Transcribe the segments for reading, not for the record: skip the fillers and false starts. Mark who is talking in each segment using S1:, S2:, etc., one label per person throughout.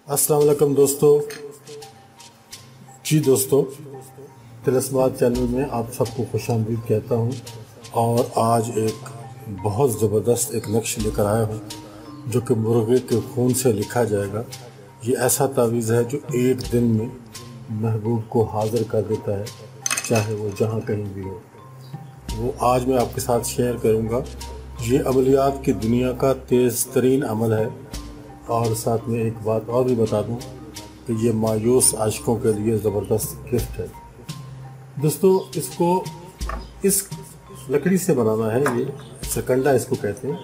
S1: अस्सलाम वालेकुम दोस्तों। जी दोस्तों, तिलस्मात चैनल में आप सबको खुशामदीद कहता हूँ। और आज एक बहुत ज़बरदस्त एक नक्श लेकर आया हूँ जो कि मुर्गे के खून से लिखा जाएगा। ये ऐसा तावीज़ है जो एक दिन में महबूब को हाज़िर कर देता है, चाहे वो जहाँ कहीं भी हो। वो आज मैं आपके साथ शेयर करूँगा। ये अमलियात की दुनिया का तेज़ तरीन अमल है। और साथ में एक बात और भी बता दूं कि ये मायूस आशिकों के लिए ज़बरदस्त गिफ्ट है। दोस्तों, इसको इस लकड़ी से बनाना है। ये सकंडा इसको कहते हैं।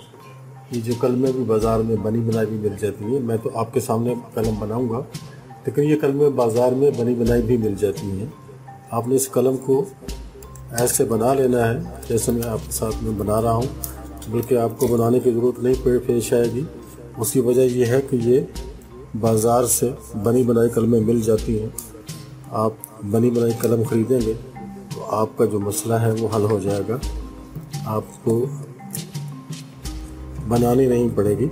S1: ये जो कलमें भी बाज़ार में बनी बनाई भी मिल जाती हैं। मैं तो आपके सामने कलम बनाऊंगा, लेकिन ये कलमें बाज़ार में बनी बनाई भी मिल जाती हैं। आपने इस कलम को ऐसे बना लेना है जैसे मैं आपके साथ में बना रहा हूँ, बल्कि आपको बनाने की ज़रूरत नहीं पेश आएगी। उसकी वजह यह है कि ये बाज़ार से बनी बनाई कलमें मिल जाती हैं। आप बनी बनाई कलम ख़रीदेंगे तो आपका जो मसला है वो हल हो जाएगा, आपको बनानी नहीं पड़ेगी।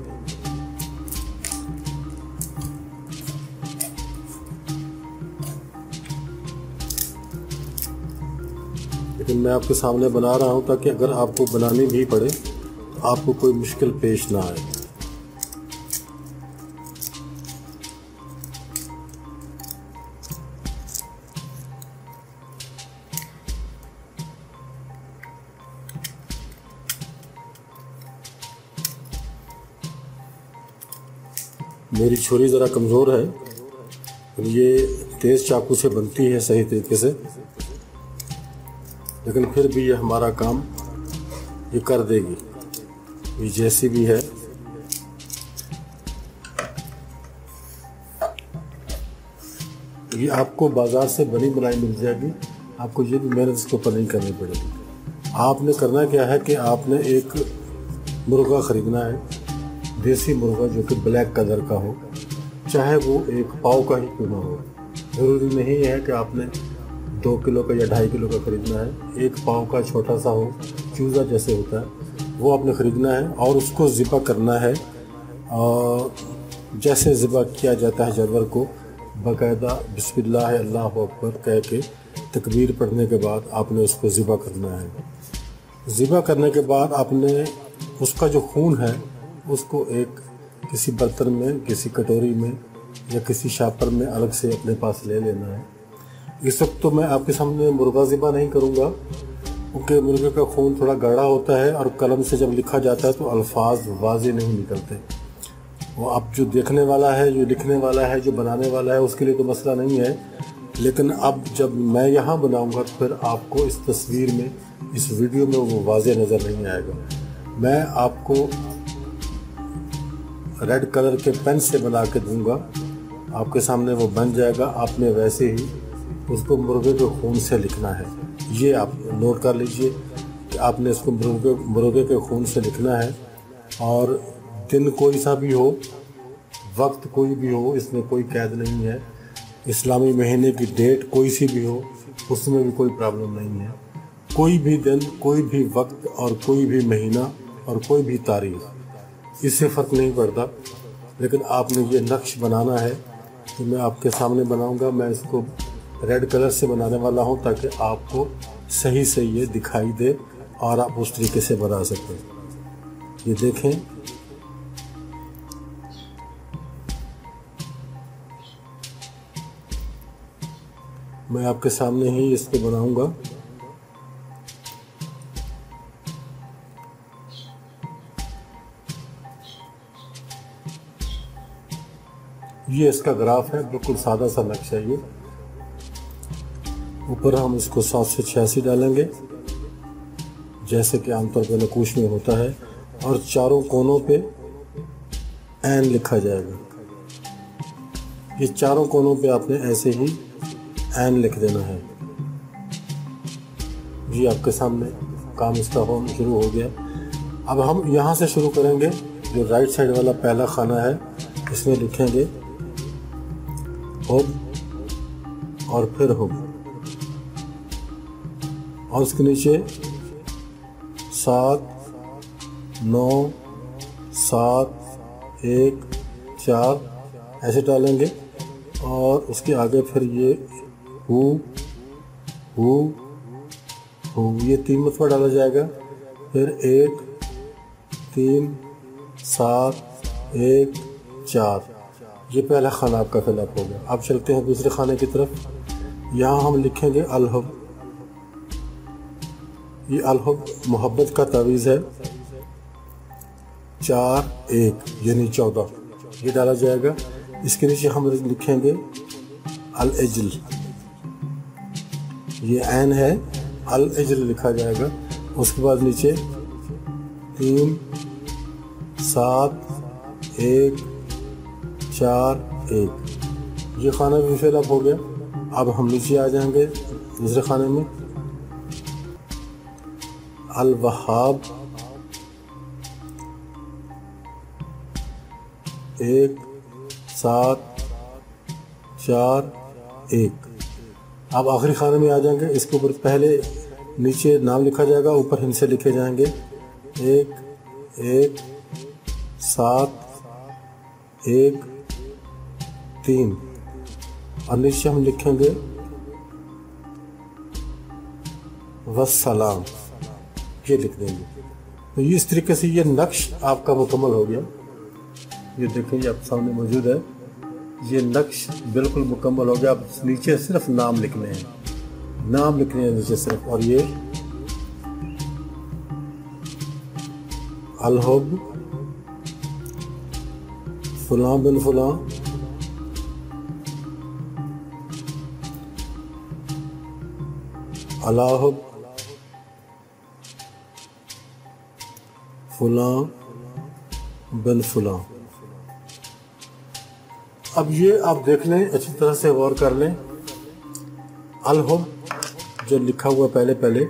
S1: लेकिन मैं आपके सामने बना रहा हूँ ताकि अगर आपको बनानी भी पड़े तो आपको कोई मुश्किल पेश ना आए। मेरी छुरी ज़रा कमज़ोर है, ये तेज़ चाकू से बनती है सही तरीके से, लेकिन फिर भी ये हमारा काम ये कर देगी। ये जैसी भी है, ये आपको बाज़ार से बनी बनाई मिल जाएगी। आपको ये भी मेहनत इसके ऊपर नहीं करनी पड़ेगी। आपने करना क्या है कि आपने एक मुर्गा ख़रीदना है, देसी मुर्गा जो कि ब्लैक कलर का हो, चाहे वो एक पाव का ही क्यों ना हो। ज़रूरी नहीं है कि आपने 2 किलो का या 2.5 किलो का ख़रीदना है। एक पाव का छोटा सा हो, चूज़ा जैसे होता है, वो आपने ख़रीदना है और उसको ज़िबा करना है। और जैसे ज़िबा किया जाता है जानवर को, बाकायदा बिस्मिल्लाह अल्लाहु अकबर कह के तकबीर पढ़ने के बाद आपने उसको ज़िबा करना है। ज़िबा करने के बाद आपने उसका जो खून है उसको एक किसी बर्तन में, किसी कटोरी में या किसी शापर में अलग से अपने पास ले लेना है। इस वक्त तो मैं आपके सामने मुर्गा ज़िबा नहीं करूँगा, क्योंकि मुर्गे का खून थोड़ा गाढ़ा होता है और कलम से जब लिखा जाता है तो अल्फाज वाज़ेह नहीं निकलते। वो अब जो देखने वाला है, जो लिखने वाला है, जो बनाने वाला है, उसके लिए तो मसला नहीं है। लेकिन अब जब मैं यहाँ बनाऊँगा तो फिर आपको इस तस्वीर में, इस वीडियो में वो वाज़ेह नज़र नहीं आएगा। मैं आपको रेड कलर के पेन से बना के दूंगा, आपके सामने वो बन जाएगा। आपने वैसे ही उसको मुर्गे के खून से लिखना है। ये आप नोट कर लीजिए कि आपने इसको मुर्गे के खून से लिखना है। और दिन कोई सा भी हो, वक्त कोई भी हो, इसमें कोई कैद नहीं है। इस्लामी महीने की डेट कोई सी भी हो, उसमें भी कोई प्रॉब्लम नहीं है। कोई भी दिन, कोई भी वक्त और कोई भी महीना और कोई भी तारीख, इससे फ़र्क नहीं पड़ता। लेकिन आपने ये नक्श बनाना है कि मैं आपके सामने बनाऊंगा। मैं इसको रेड कलर से बनाने वाला हूं ताकि आपको सही से ये दिखाई दे और आप उस तरीके से बना सकें। ये देखें, मैं आपके सामने ही इसको बनाऊंगा। ये इसका ग्राफ है, बिल्कुल सादा सा नक्शा है। ये ऊपर हम इसको 7 से 86 डालेंगे, जैसे कि आमतौर पर नकूश में होता है। और चारों कोनों पे एन लिखा जाएगा। ये चारों कोनों पे आपने ऐसे ही एन लिख देना है। जी आपके सामने काम इसका हो शुरू हो गया। अब हम यहाँ से शुरू करेंगे। जो राइट साइड वाला पहला खाना है, इसमें लिखेंगे हुब और फिर हुब, और उसके नीचे 7 9 7 1 4 ऐसे डालेंगे और उसके आगे फिर ये हु ये 3 मरतबा डाला जाएगा। फिर 1 3 7 1 4, ये पहला खाना आपका फिलअप हो गया। अब चलते हैं दूसरे खाने की तरफ। यहाँ हम लिखेंगे अलहब। ये अलहब मोहब्बत का तावीज़ है। 4 1 यानी 14, ये डाला जाएगा। इसके नीचे हम लिखेंगे अल अजल, ये ऐन है, अल अजल लिखा जाएगा। उसके बाद नीचे 3 7 1 4 1, ये खाना भी फिलअप हो गया। अब हम नीचे आ जाएंगे दूसरे खाने में। अल वहाब 1 7 4 1। अब आखिरी खाने में आ जाएंगे। इसके ऊपर पहले नीचे नाम लिखा जाएगा, ऊपर हिंसे लिखे जाएंगे 1 1 7 1 3, और नीचे हम लिखेंगे वस्सलाम, ये लिख देंगे। तो इस तरीके से ये नक्श आपका मुकम्मल हो गया। ये देखें, ये आपके सामने मौजूद है। ये नक्श बिल्कुल मुकम्मल हो गया। अब नीचे सिर्फ नाम लिखने हैं, नाम लिखने हैं नीचे सिर्फ। और ये अलहब फलां बिन फलां, अलाहब फलां बिन फलां। अब ये आप देख लें, अच्छी तरह से गौर कर लें। अलहब जो लिखा हुआ पहले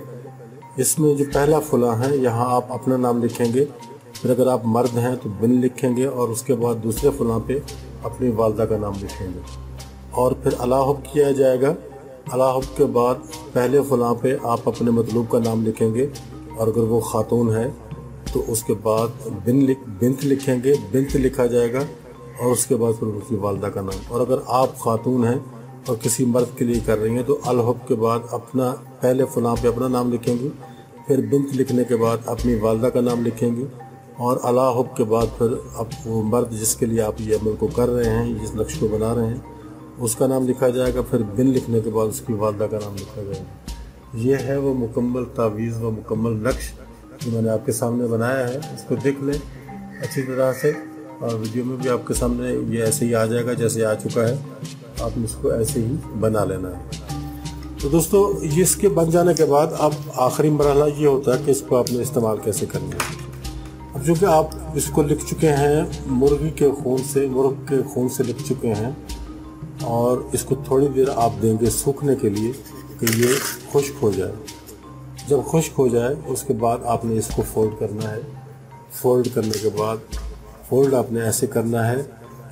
S1: इसमें जो पहला फलां है, यहाँ आप अपना नाम लिखेंगे। फिर अगर आप मर्द हैं तो बिन लिखेंगे, और उसके बाद दूसरे फलां पे अपनी वालदा का नाम लिखेंगे। और फिर अलाहब किया जाएगा। अलाहब के बाद पहले फलां पे आप अपने मतलूब का नाम लिखेंगे, और अगर वो खातून है तो उसके बाद बिंत लिखेंगे, बिंत लिखा जाएगा, और उसके बाद फिर उसकी वालदा का नाम। और अगर आप खातून हैं और किसी मर्द के लिए कर रही हैं तो अलहब के बाद अपना पहले फलां पे अपना नाम लिखेंगी, फिर बिंत लिखने के बाद अपनी वालदा का नाम लिखेंगी, और अलाहब के बाद फिर अब वो मर्द जिसके लिए आप ये अमल को कर रहे हैं, जिस नक्श को बना रहे हैं, उसका नाम लिखा जाएगा। फिर बिन लिखने के बाद उसकी वालदा का नाम लिखा जाएगा। ये है वो मुकम्मल तावीज़, वो मुकम्मल नक्श जो मैंने आपके सामने बनाया है। इसको देख लें अच्छी तरह से, और वीडियो में भी आपके सामने ये ऐसे ही आ जाएगा जैसे आ चुका है। आपने इसको ऐसे ही बना लेना है। तो दोस्तों, ये इसके बन जाने के बाद अब आखिरी मरहला ये होता है कि इसको आपने इस्तेमाल कैसे करना है। अब चूँकि आप इसको लिख चुके हैं मुर्गी के खून से, मुर्ग के खून से लिख चुके हैं, और इसको थोड़ी देर आप देंगे सूखने के लिए कि ये खुश्क हो जाए। जब खुश्क हो जाए उसके बाद आपने इसको फोल्ड करना है। फोल्ड करने के बाद फोल्ड आपने ऐसे करना है,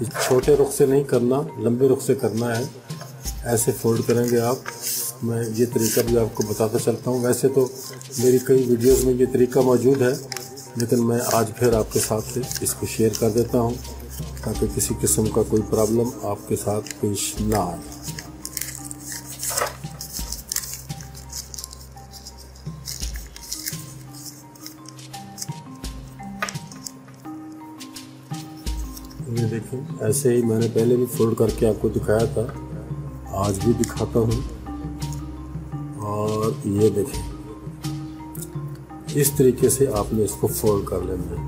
S1: छोटे रुख से नहीं करना, लंबे रुख से करना है। ऐसे फोल्ड करेंगे आप। मैं ये तरीका भी आपको बताता चलता हूँ। वैसे तो मेरी कई वीडियोस में ये तरीका मौजूद है, लेकिन मैं आज फिर आपके साथ इसको शेयर कर देता हूँ ताकि किसी किस्म का कोई प्रॉब्लम आपके साथ पेश ना आए। ये देखें, ऐसे ही मैंने पहले भी फोल्ड करके आपको दिखाया था, आज भी दिखाता हूँ। और ये देखें, इस तरीके से आपने इसको फोल्ड कर लेना है।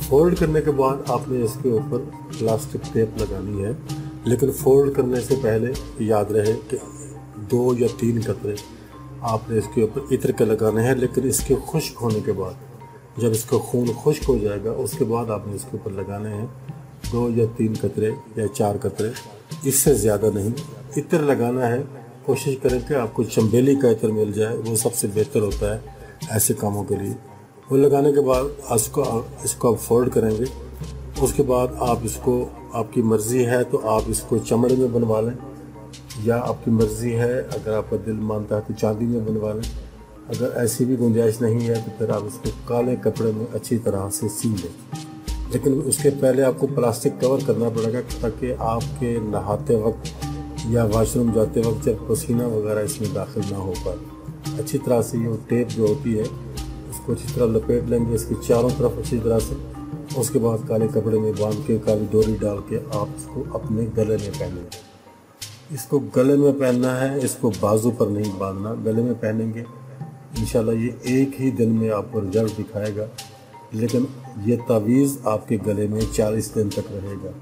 S1: फोल्ड करने के बाद आपने इसके ऊपर प्लास्टिक टेप लगानी है, लेकिन फोल्ड करने से पहले याद रहे कि 2 या 3 कतरे आपने इसके ऊपर इत्र के लगाने हैं। लेकिन इसके खुश्क होने के बाद, जब इसका खून खुश्क हो जाएगा, उसके बाद आपने इसके ऊपर लगाने हैं 2 या 3 कतरे या 4 कतरे, इससे ज़्यादा नहीं। इत्र लगाना है, कोशिश करें कि आपको चंबेली का इत्र मिल जाए, वो सबसे बेहतर होता है ऐसे कामों के लिए। वो लगाने के बाद इसको आप फोल्ड करेंगे। उसके बाद आप इसको, आपकी मर्ज़ी है तो आप इसको चमड़े में बनवा लें, या आपकी मर्ज़ी है अगर आपका दिल मानता है तो चांदी में बनवा लें। अगर ऐसी भी गुंजाइश नहीं है तो फिर आप इसको काले कपड़े में अच्छी तरह से सी लें। लेकिन उसके पहले आपको प्लास्टिक कवर करना पड़ेगा ताकि आपके नहाते वक्त या वॉशरूम जाते वक्त जब पसीना वगैरह इसमें दाखिल ना हो पाए। अच्छी तरह से ये टेप जो होती है उसको अच्छी तरह लपेट लेंगे इसकी चारों तरफ अच्छी तरह से। उसके बाद काले कपड़े में बांध के काली डोरी डाल के आप इसको अपने गले में पहनेंगे। इसको गले में पहनना है, इसको बाजू पर नहीं बांधना, गले में पहनेंगे। इंशाल्लाह ये एक ही दिन में आपको रिजल्ट दिखाएगा, लेकिन ये तावीज़ आपके गले में 40 दिन तक रहेगा।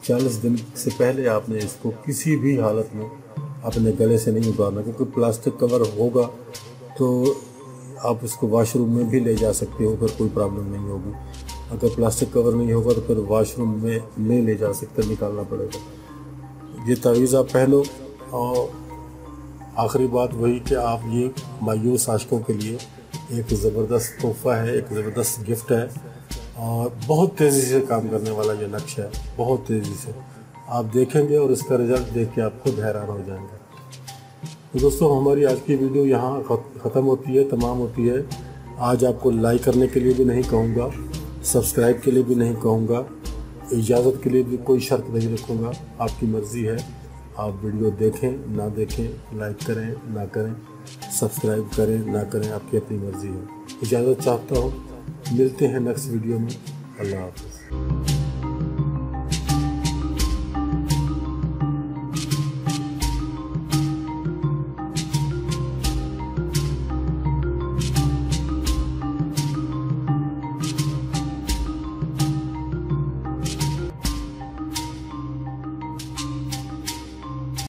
S1: 40 दिन से पहले आपने इसको किसी भी हालत में अपने गले से नहीं उतारना, क्योंकि प्लास्टिक कवर होगा तो आप इसको वॉशरूम में भी ले जा सकते हो, फिर कोई प्रॉब्लम नहीं होगी। अगर प्लास्टिक कवर नहीं होगा तो फिर वॉशरूम में नहीं ले जा सकते, निकालना पड़ेगा। ये तावीज़ आप पहनो। और आखिरी बात वही कि आप ये मायूस आशिकों के लिए एक ज़बरदस्त तोहफ़ा है, एक ज़बरदस्त गिफ्ट है और बहुत तेज़ी से काम करने वाला ये नक्श है। बहुत तेज़ी से आप देखेंगे और इसका रिज़ल्ट देख के आप खुद हैरान हो जाएंगे। तो दोस्तों, हमारी आज की वीडियो यहाँ ख़त्म होती है, तमाम होती है। आज आपको लाइक करने के लिए भी नहीं कहूँगा, सब्सक्राइब के लिए भी नहीं कहूँगा, इजाज़त के लिए भी कोई शर्त नहीं रखूँगा। आपकी मर्ज़ी है, आप वीडियो देखें ना देखें, लाइक करें ना करें, सब्सक्राइब करें ना करें, आपकी अपनी मर्ज़ी है। इजाज़त चाहता हूँ, मिलते हैं नेक्स्ट वीडियो में। अल्लाह हाफ़िज़।